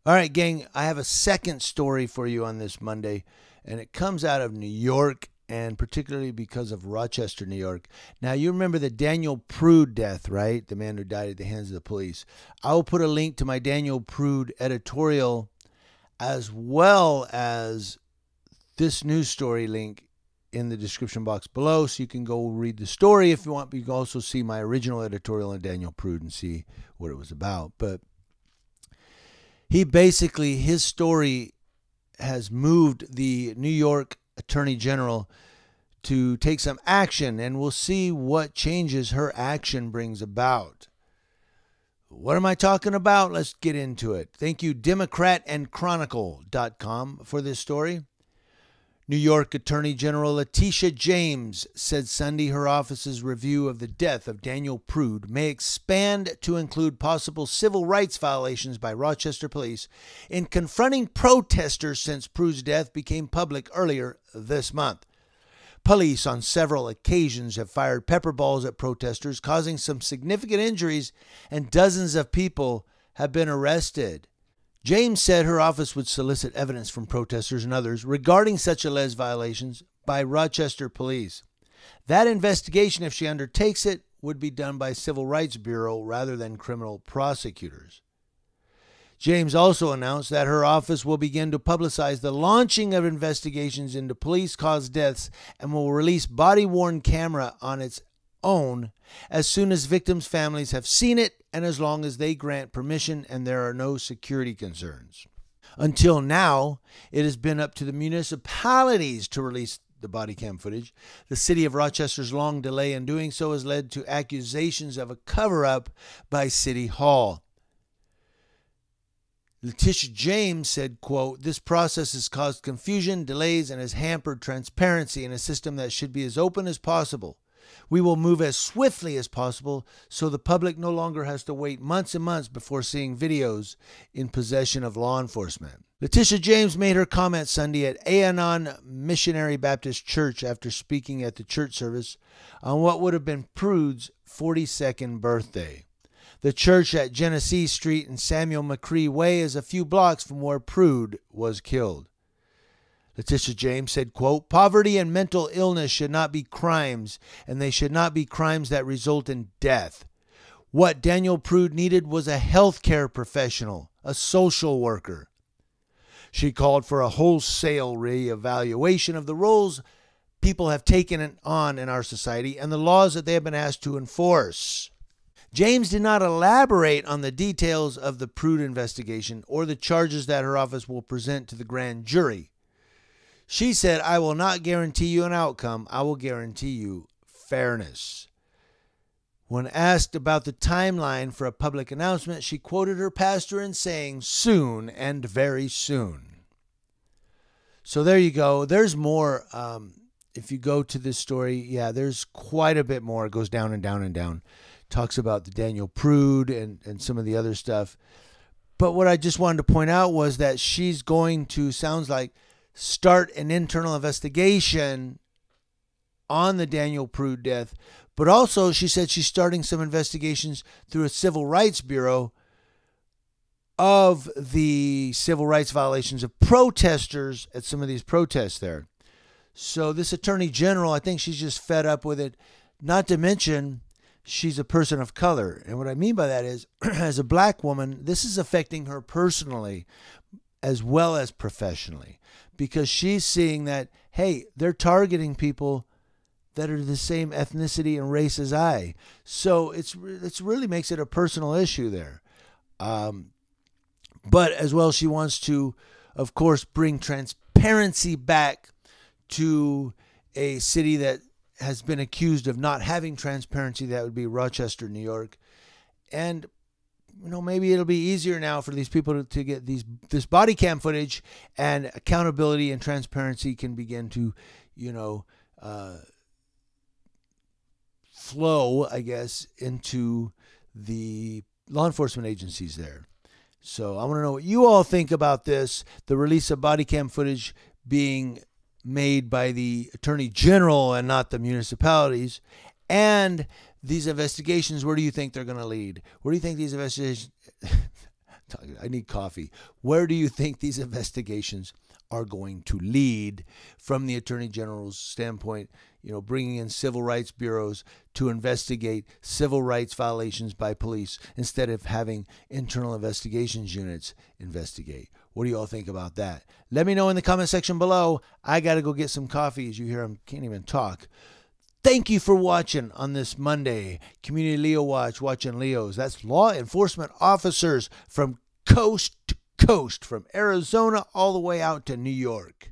All right, gang, I have a second story for you on this Monday, and it comes out of New York, and particularly because of Rochester, New York. Now, you remember the Daniel Prude death, right? The man who died at the hands of the police. I will put a link to my Daniel Prude editorial as well as this news story link in the description box below, so you can go read the story if you want, but you can also see my original editorial on Daniel Prude and see what it was about. But his story has moved the New York Attorney General to take some action, and we'll see what changes her action brings about. What am I talking about? Let's get into it. Thank you, DemocratandChronicle.com, for this story. New York Attorney General Letitia James said Sunday her office's review of the death of Daniel Prude may expand to include possible civil rights violations by Rochester police in confronting protesters since Prude's death became public earlier this month. Police on several occasions have fired pepper balls at protesters, causing some significant injuries, and dozens of people have been arrested. James said her office would solicit evidence from protesters and others regarding such alleged violations by Rochester police. That investigation, if she undertakes it, would be done by Civil Rights Bureau rather than criminal prosecutors. James also announced that her office will begin to publicize the launching of investigations into police-caused deaths and will release body-worn camera on its own as soon as victims' families have seen it and as long as they grant permission and there are no security concerns. Until now, it has been up to the municipalities to release the body cam footage. The city of Rochester's long delay in doing so has led to accusations of a cover-up by City Hall. Letitia James said, quote, "This process has caused confusion, delays, and has hampered transparency in a system that should be as open as possible. We will move as swiftly as possible so the public no longer has to wait months and months before seeing videos in possession of law enforcement." Letitia James made her comment Sunday at Aenon Missionary Baptist Church after speaking at the church service on what would have been Prude's 42nd birthday. The church at Genesee Street and Samuel McCree Way is a few blocks from where Prude was killed. Letitia James said, quote, "Poverty and mental illness should not be crimes, and they should not be crimes that result in death. What Daniel Prude needed was a healthcare professional, a social worker." She called for a wholesale reevaluation of the roles people have taken on in our society and the laws that they have been asked to enforce. James did not elaborate on the details of the Prude investigation or the charges that her office will present to the grand jury. She said, "I will not guarantee you an outcome. I will guarantee you fairness." When asked about the timeline for a public announcement, she quoted her pastor in saying, "Soon and very soon." So there you go. There's more. If you go to this story, there's quite a bit more. It goes down and down and down. Talks about the Daniel Prude and some of the other stuff. But what I just wanted to point out was that she's going to, sounds like, start an internal investigation on the Daniel Prude death. But also, she said she's starting some investigations through a Civil Rights Bureau of the civil rights violations of protesters at some of these protests there. So this Attorney General, I think she's just fed up with it. Not to mention, she's a person of color. And what I mean by that is, as a black woman, this is affecting her personally as well as professionally, because she's seeing that, hey, they're targeting people that are the same ethnicity and race as I. So it's really makes it a personal issue there. But as well, she wants to, of course, bring transparency back to a city that has been accused of not having transparency. That would be Rochester, New York. And, maybe it'll be easier now for these people to get this body cam footage, and accountability and transparency can begin to, flow, I guess, into the law enforcement agencies there. So I want to know what you all think about this, the release of body cam footage being made by the Attorney General and not the municipalities, and these investigations. Where do you think they're going to lead? Where do you think these investigations I need coffee. Where do you think these investigations are going to lead from the Attorney General's standpoint? Bringing in civil rights bureaus to investigate civil rights violations by police instead of having internal investigations units investigate. What do you all think about that? Let me know in the comment section below. I got to go get some coffee. As you hear, I can't even talk. Thank you for watching on this Monday. Community Leo Watch, watching Leos. That's law enforcement officers from coast to coast, from Arizona all the way out to New York.